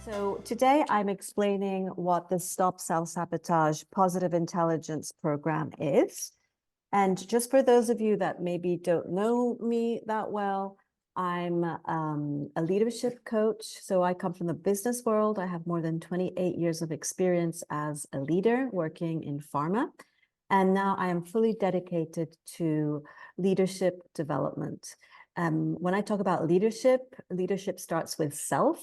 So today I'm explaining what the Stop Self-Sabotage Positive Intelligence Program is. And just for those of you that maybe don't know me that well, I'm a leadership coach. So I come from the business world. I have more than 28 years of experience as a leader working in pharma. And now I am fully dedicated to leadership development. When I talk about leadership, leadership starts with self.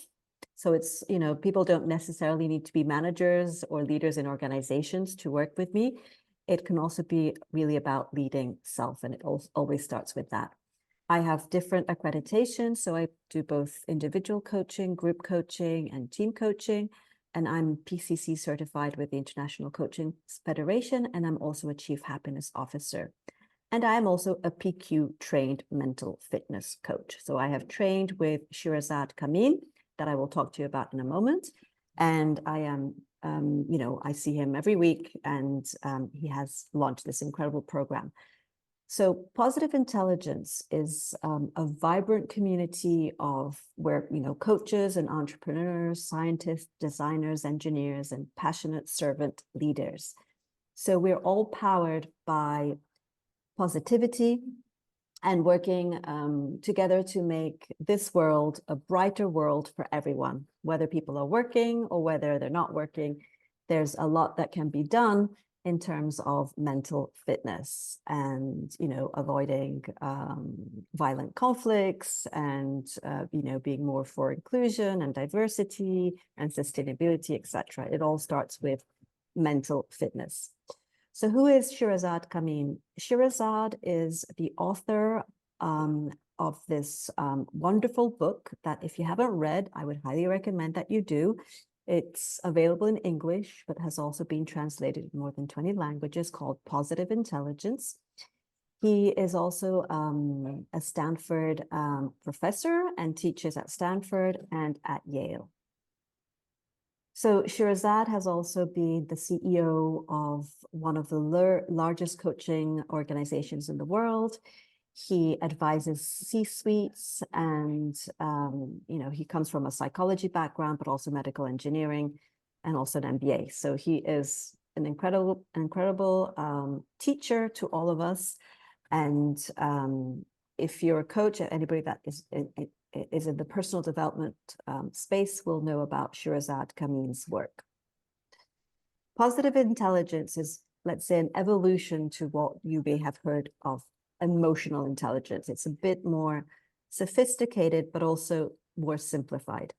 So it's, people don't necessarily need to be managers or leaders in organizations to work with me. It can also be really about leading self, and it always starts with that. I have different accreditations, so I do both individual coaching, group coaching, and team coaching, and I'm PCC certified with the International Coaching Federation, and I'm also a Chief Happiness Officer. And I am also a PQ trained mental fitness coach. So I have trained with Shirazad Kameen, that I will talk to you about in a moment. And I am, I see him every week, and he has launched this incredible program. So positive intelligence is a vibrant community of where, coaches and entrepreneurs, scientists, designers, engineers, and passionate servant leaders. So we're all powered by positivity and working together to make this world a brighter world for everyone, whether people are working or whether they're not working. There's a lot that can be done in terms of mental fitness and, avoiding violent conflicts and, being more for inclusion and diversity and sustainability, etc. It all starts with mental fitness. So who is Shirazad Kameen? Shirazad is the author of this wonderful book that if you haven't read, I would highly recommend that you do. It's available in English, but has also been translated in more than 20 languages, called Positive Intelligence. He is also a Stanford professor and teaches at Stanford and at Yale. So Shirazad has also been the CEO of one of the largest coaching organizations in the world. He advises C-suites, and he comes from a psychology background, but also medical engineering and also an MBA. So he is an incredible teacher to all of us. And if you're a coach, anybody that is in the personal development space will know about Shirazad Kameen's work. Positive intelligence is, let's say, an evolution to what you may have heard of emotional intelligence. It's a bit more sophisticated, but also more simplified.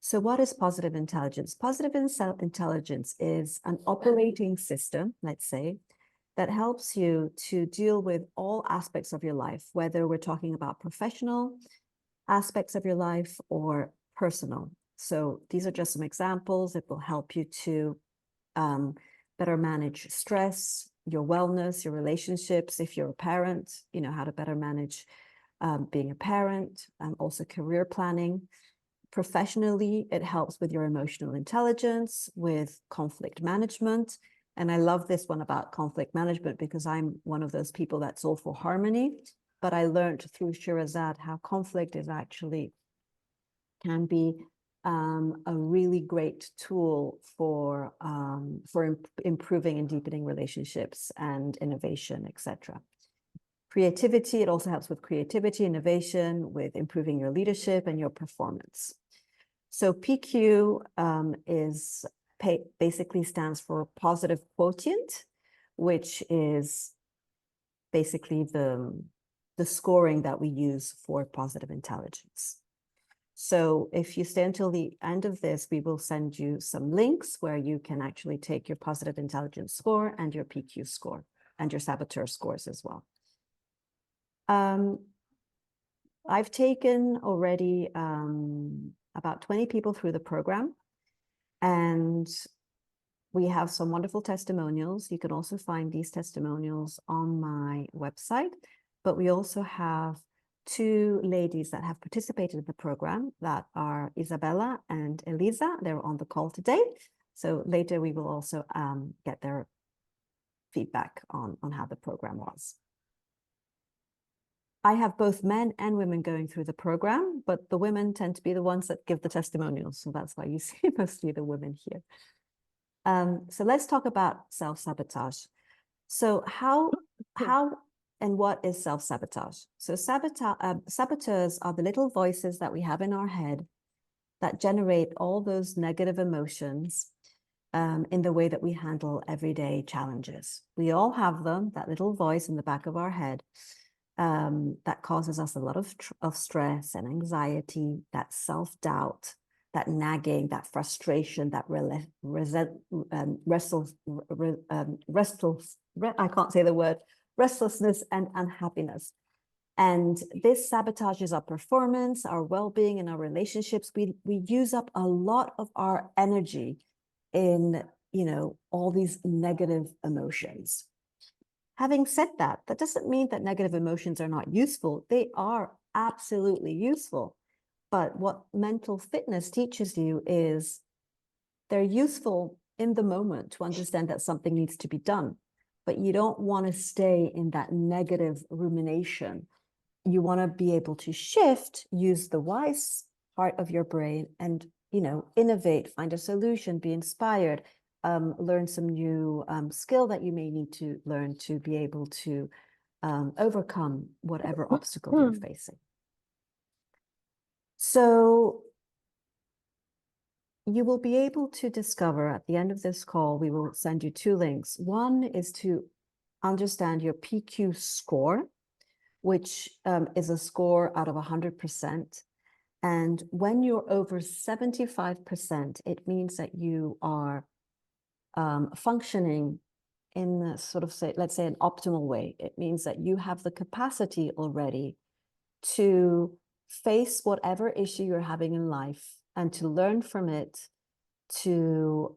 So what is positive intelligence? Positive intelligence is an operating system, let's say, that helps you to deal with all aspects of your life, whether we're talking about professional aspects of your life or personal. So these are just some examples. It will help you to better manage stress, your wellness, your relationships. If you're a parent, how to better manage being a parent, also career planning. Professionally, it helps with your emotional intelligence, with conflict management. And I love this one about conflict management because I'm one of those people that's all for harmony. But I learned through Shirazad how conflict is actually can be a really great tool for improving and deepening relationships and innovation, etc. Creativity, it also helps with creativity, innovation, with improving your leadership and your performance. So PQ basically stands for positive quotient, which is basically the scoring that we use for positive intelligence. So if you stay until the end of this, we will send you some links where you can actually take your positive intelligence score and your PQ score and your saboteur scores as well. I've taken already about 20 people through the program, and we have some wonderful testimonials. You can also find these testimonials on my website, but we also have two ladies that have participated in the program that are Isabella and Elisa. They're on the call today. So later we will also get their feedback on how the program was. I have both men and women going through the program, but the women tend to be the ones that give the testimonials. So that's why you see mostly the women here. So let's talk about self-sabotage. So how and what is self-sabotage? So saboteurs are the little voices that we have in our head that generate all those negative emotions in the way that we handle everyday challenges. We all have them, that little voice in the back of our head that causes us a lot of stress and anxiety, that self-doubt, that nagging, that frustration, that restlessness and unhappiness. And this sabotages our performance, our well-being, and our relationships. We use up a lot of our energy in, all these negative emotions. Having said that, that doesn't mean that negative emotions are not useful. They are absolutely useful. But what mental fitness teaches you is they're useful in the moment to understand that something needs to be done. But you don't want to stay in that negative rumination. You want to be able to shift, use the wise part of your brain and, innovate, find a solution, be inspired, learn some new skill that you may need to learn to be able to overcome whatever obstacle you're facing. So you will be able to discover at the end of this call, we will send you 2 links. One is to understand your PQ score, which is a score out of 100%. And when you're over 75%, it means that you are functioning in a sort of, let's say, an optimal way. It means that you have the capacity already to face whatever issue you're having in life and to learn from it, to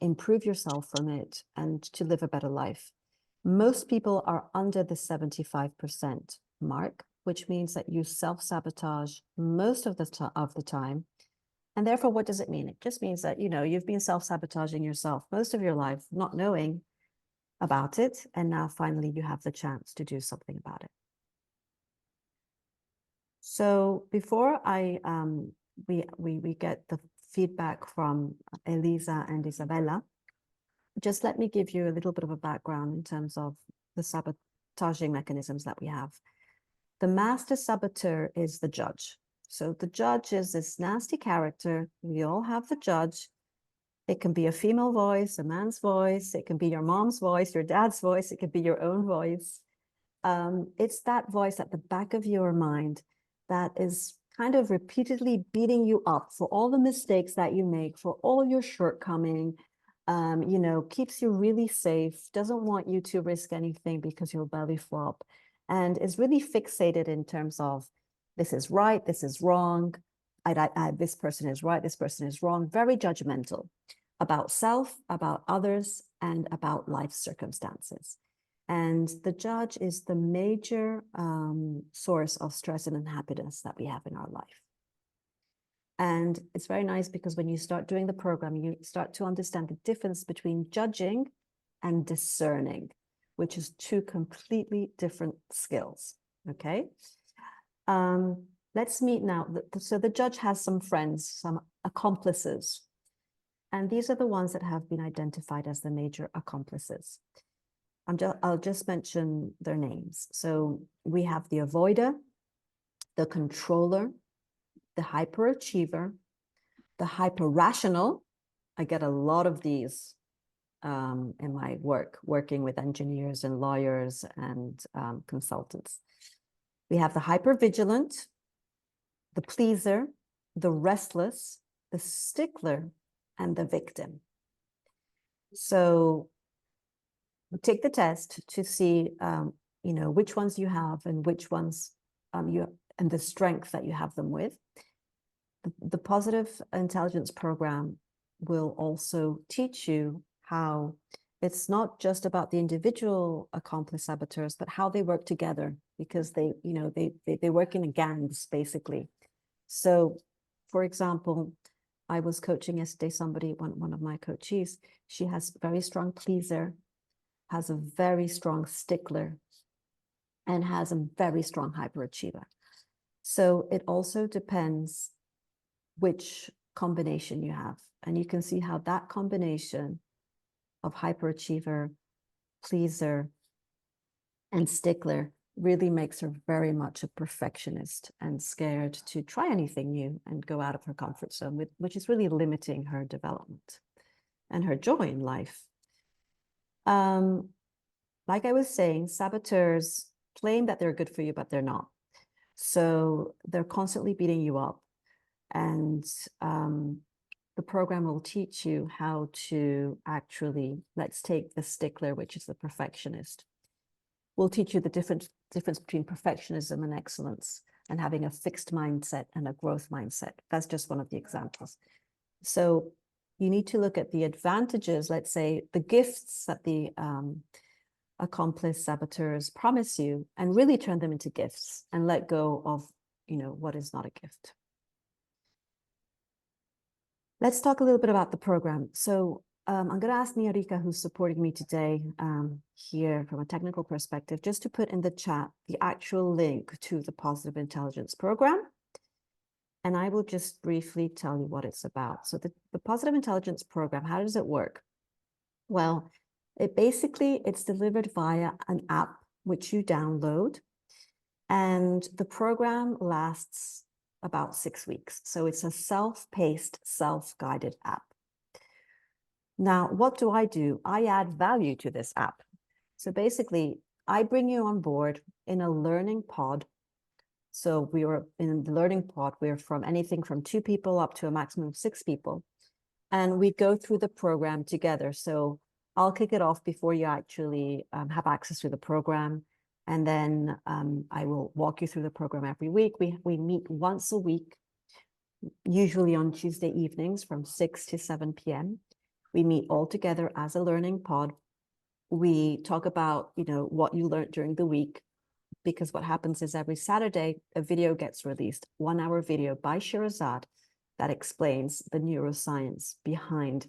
improve yourself from it, and to live a better life. Most people are under the 75% mark, which means that you self-sabotage most of the time. And therefore, what does it mean? It just means that, you've been self-sabotaging yourself most of your life, not knowing about it. And now finally you have the chance to do something about it. So before we get the feedback from Elisa and Isabella, just let me give you a little bit of a background in terms of the sabotaging mechanisms that we have. The master saboteur is the judge. So the judge is this nasty character. We all have the judge. It can be a female voice, a man's voice. It can be your mom's voice, your dad's voice. It could be your own voice. It's that voice at the back of your mind that is kind of repeatedly beating you up for all the mistakes that you make, for all your shortcoming, keeps you really safe, doesn't want you to risk anything because you'll belly flop, and is really fixated in terms of this is right, this is wrong, this person is right, this person is wrong, very judgmental about self, about others, and about life circumstances. And the judge is the major source of stress and unhappiness that we have in our life. And it's very nice because when you start doing the program, you start to understand the difference between judging and discerning, which is 2 completely different skills. Okay. Let's meet now. So the judge has some friends, some accomplices, and these are the ones that have been identified as the major accomplices. I'll just mention their names. So we have the avoider, the controller, the hyperachiever, the hyper-rational. I get a lot of these in my working with engineers and lawyers and consultants. We have the hyper-vigilant, the pleaser, the restless, the stickler, and the victim. So take the test to see, which ones you have and which ones and the strength that you have them with. The positive intelligence program will also teach you how it's not just about the individual accomplice saboteurs, but how they work together, because they work in gangs, basically. So, for example, I was coaching yesterday one of my coachees. She has very strong pleaser, has a very strong stickler, and has a very strong hyperachiever. So it also depends which combination you have. And you can see how that combination of hyperachiever, pleaser, and stickler really makes her very much a perfectionist and scared to try anything new and go out of her comfort zone, which is really limiting her development and her joy in life. Like I was saying, saboteurs claim that they're good for you, but they're not. So they're constantly beating you up. And the program will teach you how to actually, let's take the stickler, which is the perfectionist. We'll teach you the difference between perfectionism and excellence, and having a fixed mindset and a growth mindset. That's just one of the examples. So you need to look at the advantages, let's say the gifts that the accomplice saboteurs promise you, and really turn them into gifts and let go of, what is not a gift. Let's talk a little bit about the program. So I'm going to ask Niharika, who's supporting me today here from a technical perspective, just to put in the chat the actual link to the Positive Intelligence program. And I will just briefly tell you what it's about. So the Positive Intelligence program, how does it work? Well, it's delivered via an app which you download. And the program lasts about 6 weeks. So it's a self-paced, self-guided app. Now, what do? I add value to this app. So basically, I bring you on board in a learning pod. So we were in the learning pod, we're from anything from 2 people up to a maximum of 6 people. And we go through the program together. So I'll kick it off before you actually have access to the program. And then I will walk you through the program every week. We meet once a week, usually on Tuesday evenings from 6 to 7 p.m. We meet all together as a learning pod. We talk about, what you learned during the week, because what happens is every Saturday, a video gets released, 1-hour video by Shirazad that explains the neuroscience behind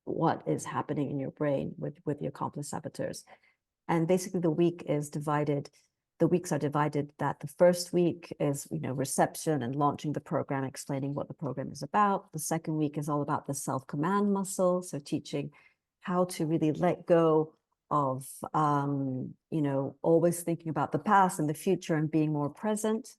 what is happening in your brain with the accomplice saboteurs. And basically the weeks are divided that the first week is, reception and launching the program, explaining what the program is about. The second week is all about the self-command muscle. So teaching how to really let go of, always thinking about the past and the future and being more present.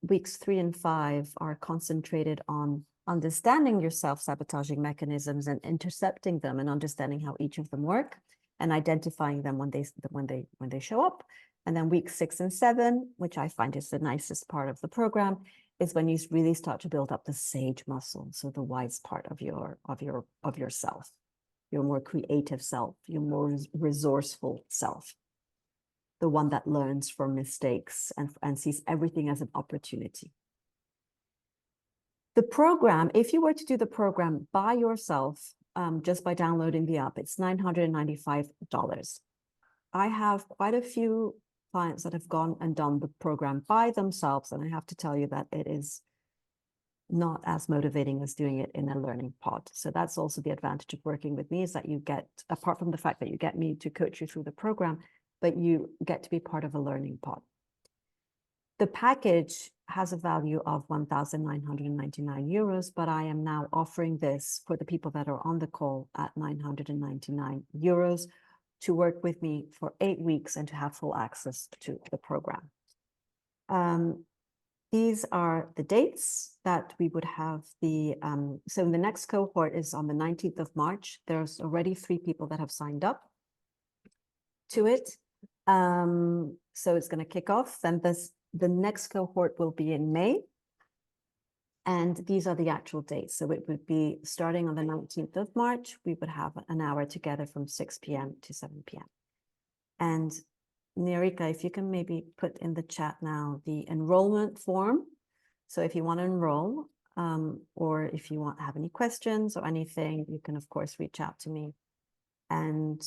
Weeks 3 and 5 are concentrated on understanding your self-sabotaging mechanisms and intercepting them and understanding how each of them work and identifying them when they show up. And then week 6 and 7, which I find is the nicest part of the program, is when you really start to build up the sage muscle, so the wise part of yourself, your more creative self, your more resourceful self, the one that learns from mistakes and sees everything as an opportunity. The program, if you were to do the program by yourself, just by downloading the app, it's $995. I have quite a few clients that have gone and done the program by themselves, and I have to tell you that it is not as motivating as doing it in a learning pod. So that's also the advantage of working with me, is that you get, apart from the fact that you get me to coach you through the program, but you get to be part of a learning pod. The package has a value of 1,999 euros, but I am now offering this for the people that are on the call at 999 euros to work with me for 8 weeks and to have full access to the program. These are the dates that we would have so the next cohort is on the 19th of March. There's already 3 people that have signed up to it. So it's going to kick off. Then the next cohort will be in May. And these are the actual dates. So it would be starting on the 19th of March. We would have an hour together from 6 p.m. to 7 p.m. And Niharika, if you can maybe put in the chat now the enrollment form. So if you want to enroll, or if you have any questions or anything, you can, of course, reach out to me. And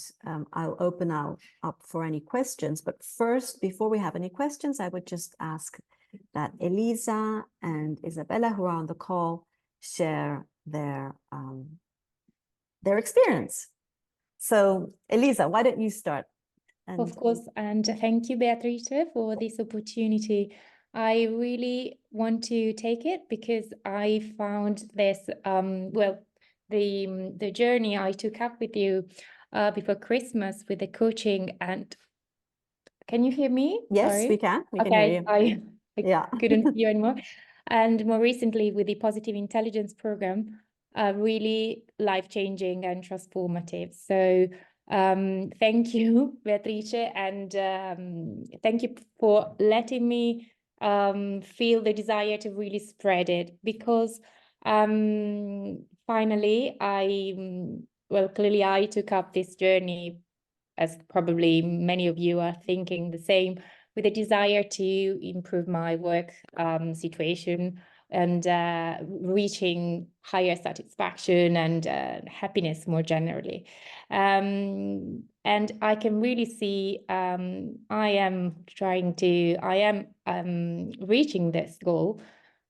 I'll open up for any questions. But first, before we have any questions, I would just ask that Elisa and Isabella, who are on the call, share their experience. So Elisa, why don't you start? And Of course, and thank you, Beatrice, for this opportunity. I really want to take it because I found this, well, the journey I took up with you before Christmas with the coaching. And can you hear me? yes, Sorry. we can hear Okay, you. I Yeah. couldn't hear you anymore. And more recently with the Positive Intelligence program, really life-changing and transformative. So thank you, Beatrice, and thank you for letting me feel the desire to really spread it, because finally well, clearly I took up this journey, as probably many of you are thinking the same, with a desire to improve my work situation and reaching higher satisfaction and happiness more generally. And I can really see I am reaching this goal,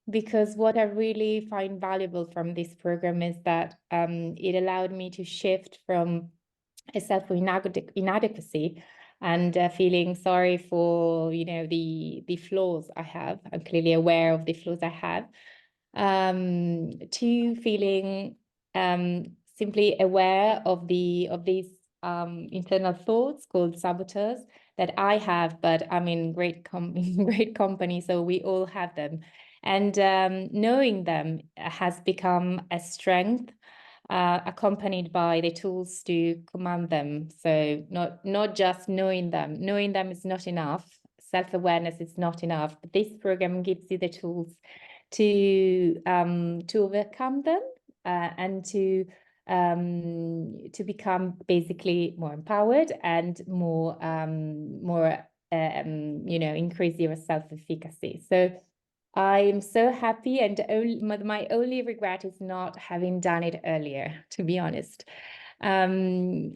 because what I really find valuable from this program is that it allowed me to shift from a self inadequacy and feeling sorry for the flaws I have. I'm clearly aware of the flaws I have, to feeling simply aware of these internal thoughts called saboteurs that I have, but I'm in great company, so we all have them, and knowing them has become a strength, accompanied by the tools to command them. So not just knowing them is not enough. Self-awareness is not enough. But this program gives you the tools to overcome them, and to become basically more empowered and more increase your self-efficacy. So I'm so happy, and my only regret is not having done it earlier, to be honest. I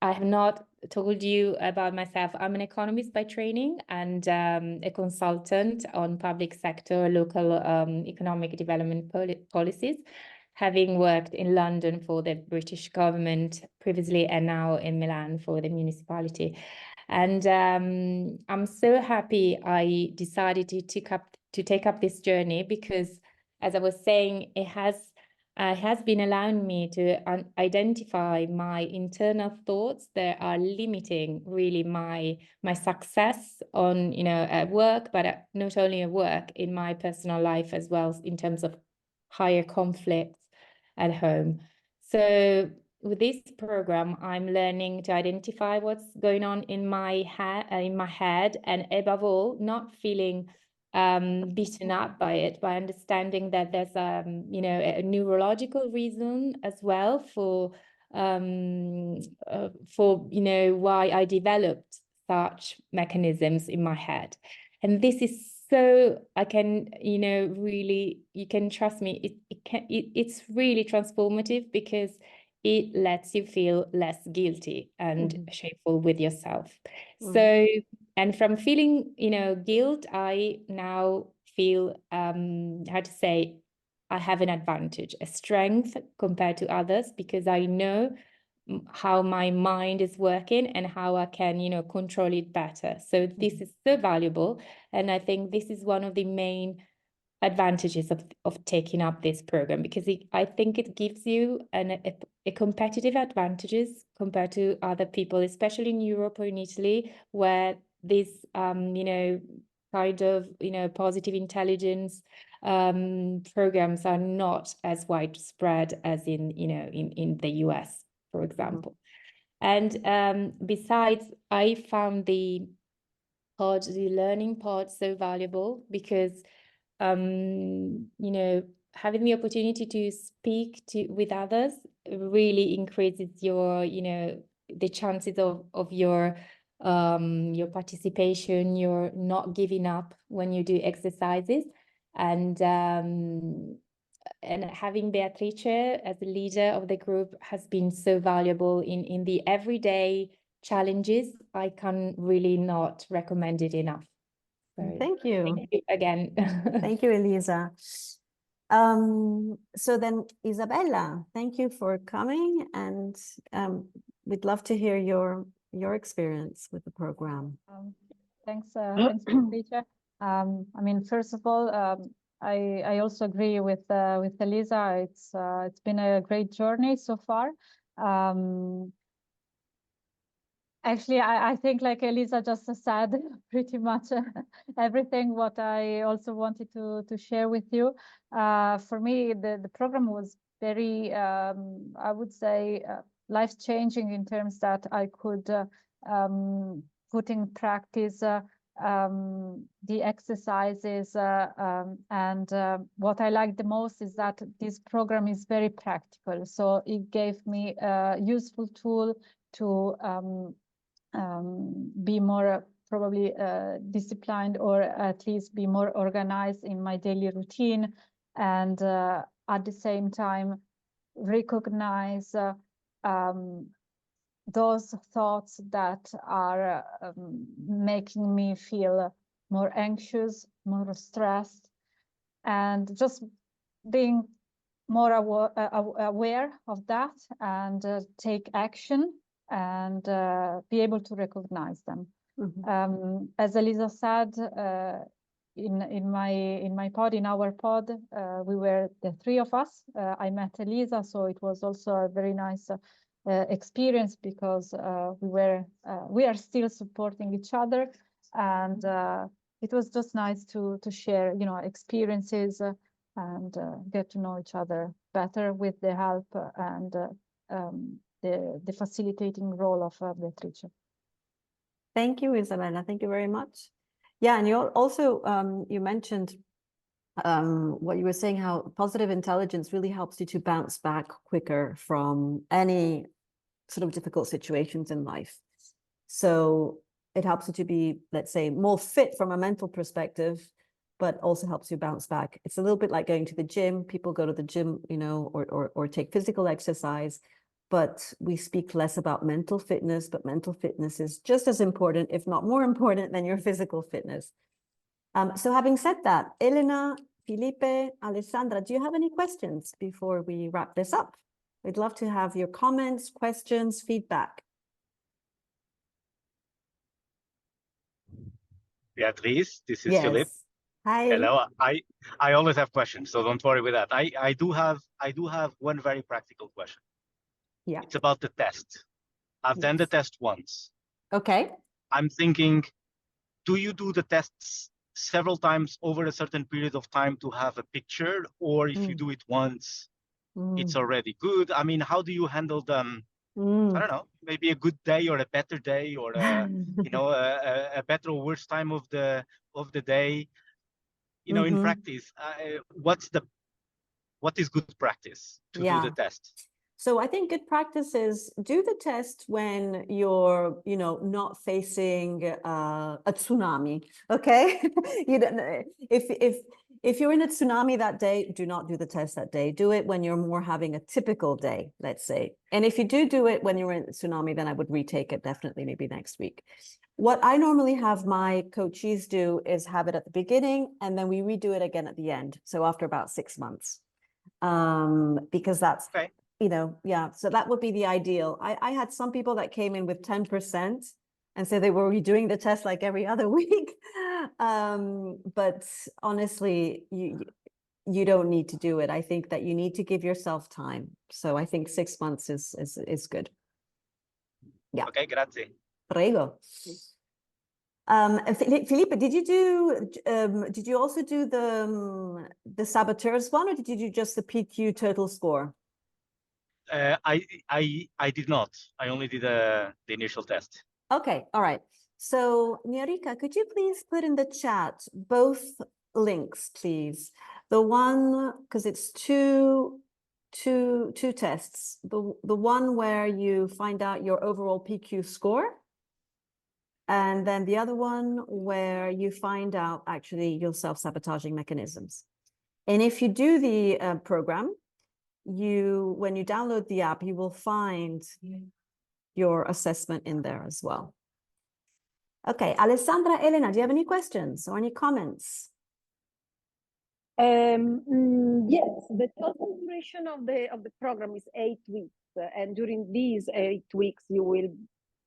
have not told you about myself. I'm an economist by training and a consultant on public sector, local economic development policies, having worked in London for the British government previously and now in Milan for the municipality. And I'm so happy I decided to take up this journey, because, as I was saying, it has been allowing me to identify my internal thoughts that are limiting really my success on at work, but not only at work, in my personal life as well, in terms of higher conflicts at home. So with this program, I'm learning to identify what's going on in my head, and above all, not feeling beaten up by it, by understanding that there's a neurological reason as well for why I developed such mechanisms in my head. And this is so, I can really, you can trust me, it's really transformative, because it lets you feel less guilty and shameful with yourself. So, and from feeling, guilt, I now feel, how to say, I have an advantage, a strength compared to others, because I know how my mind is working and how I can, control it better. So this is so valuable. And I think this is one of the main advantages of taking up this program, because I think it gives you a competitive advantages compared to other people, especially in Europe or in Italy, where these kind of positive intelligence programs are not as widespread as in the US, for example. And besides, I found the learning part so valuable, because having the opportunity to speak with others really increases your the chances of your participation, your not giving up when you do exercises. And having Beatrice as the leader of the group has been so valuable in the everyday challenges. I can really not recommend it enough. So Thank you. thank you again. Thank you, Elisa. So then, Isabella, thank you for coming, and we'd love to hear your your experience with the program. Thanks, Patricia. I mean, first of all, I also agree with Elisa. It's been a great journey so far. Actually, I think, like Elisa just said, pretty much everything what I also wanted to share with you. For me, the program was very, I would say, life-changing in terms that I could put in practice the exercises. And what I like the most is that this program is very practical. So it gave me a useful tool to be more probably disciplined, or at least be more organized in my daily routine, and at the same time recognize those thoughts that are making me feel more anxious, more stressed, and just being more aware of that, and take action, and be able to recognize them. As Elisa said, in our pod, we were the three of us. I met Elisa, so it was also a very nice experience, because we are still supporting each other, and it was just nice to share, experiences, and get to know each other better with the help and the facilitating role of Beatrice. Thank you, Isabella. Thank you very much. Yeah, and you also you mentioned what you were saying, how positive intelligence really helps you to bounce back quicker from any sort of difficult situations in life. So it helps you to be, let's say, more fit from a mental perspective, but also helps you bounce back. It's a little bit like going to the gym. People go to the gym, or take physical exercise, but we speak less about mental fitness, but mental fitness is just as important, if not more important, than your physical fitness. So having said that, Elena, Felipe, Alessandra, do you have any questions before we wrap this up? We'd love to have your comments, questions, feedback. Beatrice, this is Yes. Philip. Hi. Hello. I always have questions, so don't worry with that. I do have one very practical question. Yeah. It's about the test. I've done the test once. Okay. I'm thinking, do you do the tests several times over a certain period of time to have a picture, or if you do it once, it's already good? I mean, how do you handle them? I don't know, maybe a good day or a better day, or a better or worse time of the day. In practice, what is good practice to do the test? So I think good practice is do the test when you're, not facing a tsunami. Okay, you don't know if you're in a tsunami that day, do not do the test that day. Do it when you're more having a typical day, let's say. And if you do it when you're in a tsunami, then I would retake it definitely, maybe next week. What I normally have my coachees do is have it at the beginning, and then we redo it again at the end. So after about 6 months, because that's okay. So that would be the ideal. I had some people that came in with 10%, and so they were redoing the test like every other week. But honestly, you don't need to do it. I think that you need to give yourself time. So I think 6 months is good. Yeah. Okay, grazie. Prego. Felipe, did you also do the saboteurs one, or did you do just the PQ total score? I did not. I only did the initial test. Okay, all right. So Niarika, could you please put in the chat both links, please? The one, because it's two tests. The one where you find out your overall PQ score, and then the other one where you find out actually your self-sabotaging mechanisms. And if you do the program, when you download the app, you will find your assessment in there as well. Okay, Alessandra, Elena, do you have any questions or any comments? Yes, the total duration of the program is 8 weeks, and during these 8 weeks, you will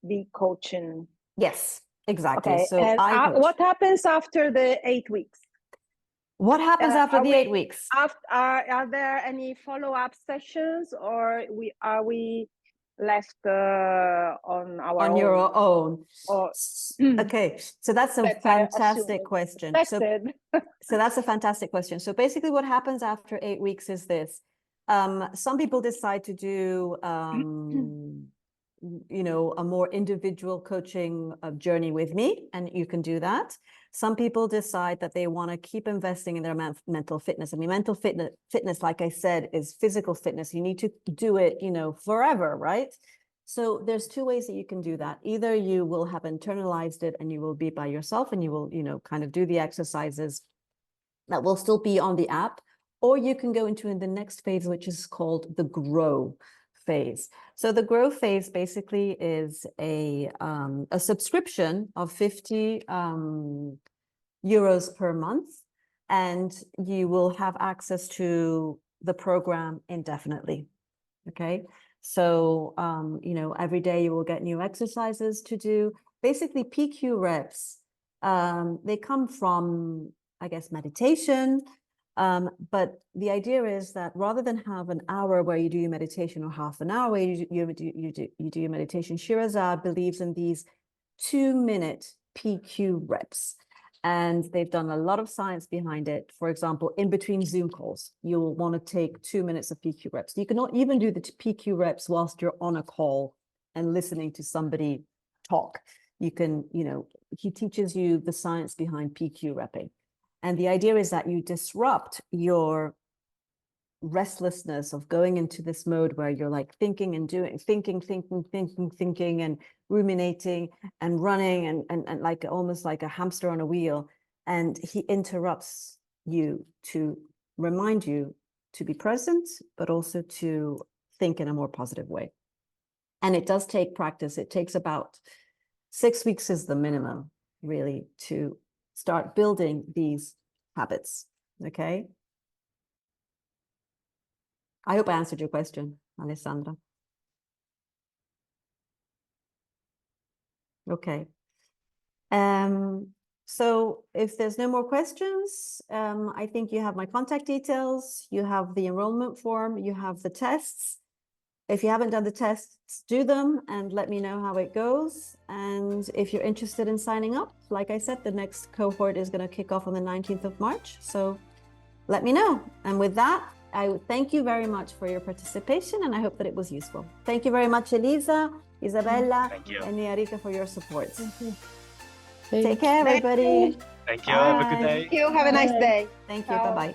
be coaching. Yes, exactly. Okay. So And I coach. what happens after the 8 weeks? What happens after are the we- 8 weeks? Are there any follow-up sessions, or are we left on our On own? your own. Or Okay, so that's a That I fantastic assume question. expected. So that's a fantastic question. So basically what happens after 8 weeks is this. Some people decide to do, you know, a more individual coaching journey with me, and you can do that. Some people decide that they want to keep investing in their mental fitness. I mean, mental fitness, like I said, is physical fitness. You need to do it, you know, forever, right? So there's two ways that you can do that. Either you will have internalized it and you will be by yourself and you will, you know, kind of do the exercises that will still be on the app, or you can go into the next phase, which is called the grow phase. So the grow phase basically is a subscription of 50 euros per month, and you will have access to the program indefinitely. Okay. So, you know, every day you will get new exercises to do. Basically, PQ reps, they come from, I guess, meditation. But the idea is that rather than have an hour where you do your meditation or half an hour where you do your meditation, Shirazad believes in these 2-minute PQ reps. And they've done a lot of science behind it. For example, in between Zoom calls, you'll want to take 2 minutes of PQ reps. You can even do the PQ reps whilst you're on a call and listening to somebody talk. You can, you know, he teaches you the science behind PQ repping. And the idea is that you disrupt your restlessness of going into this mode where you're like thinking and doing, thinking and ruminating and running and like almost like a hamster on a wheel. And he interrupts you to remind you to be present, but also to think in a more positive way. And it does take practice. It takes about 6 weeks is the minimum, really, to start building these habits. Okay. I hope I answered your question, Alessandra. Okay. So if there's no more questions, I think you have my contact details, you have the enrollment form, you have the tests. If you haven't done the tests, do them and let me know how it goes. And if you're interested in signing up, like I said, the next cohort is going to kick off on the 19th of March. So let me know. And with that, I thank you very much for your participation, and I hope that it was useful. Thank you very much, Elisa, Isabella, and Niarika for your support. Thank you. Take care, everybody. Thank you. Have a good day. Thank you. Have a nice day. Thank you. Ciao. Bye-bye.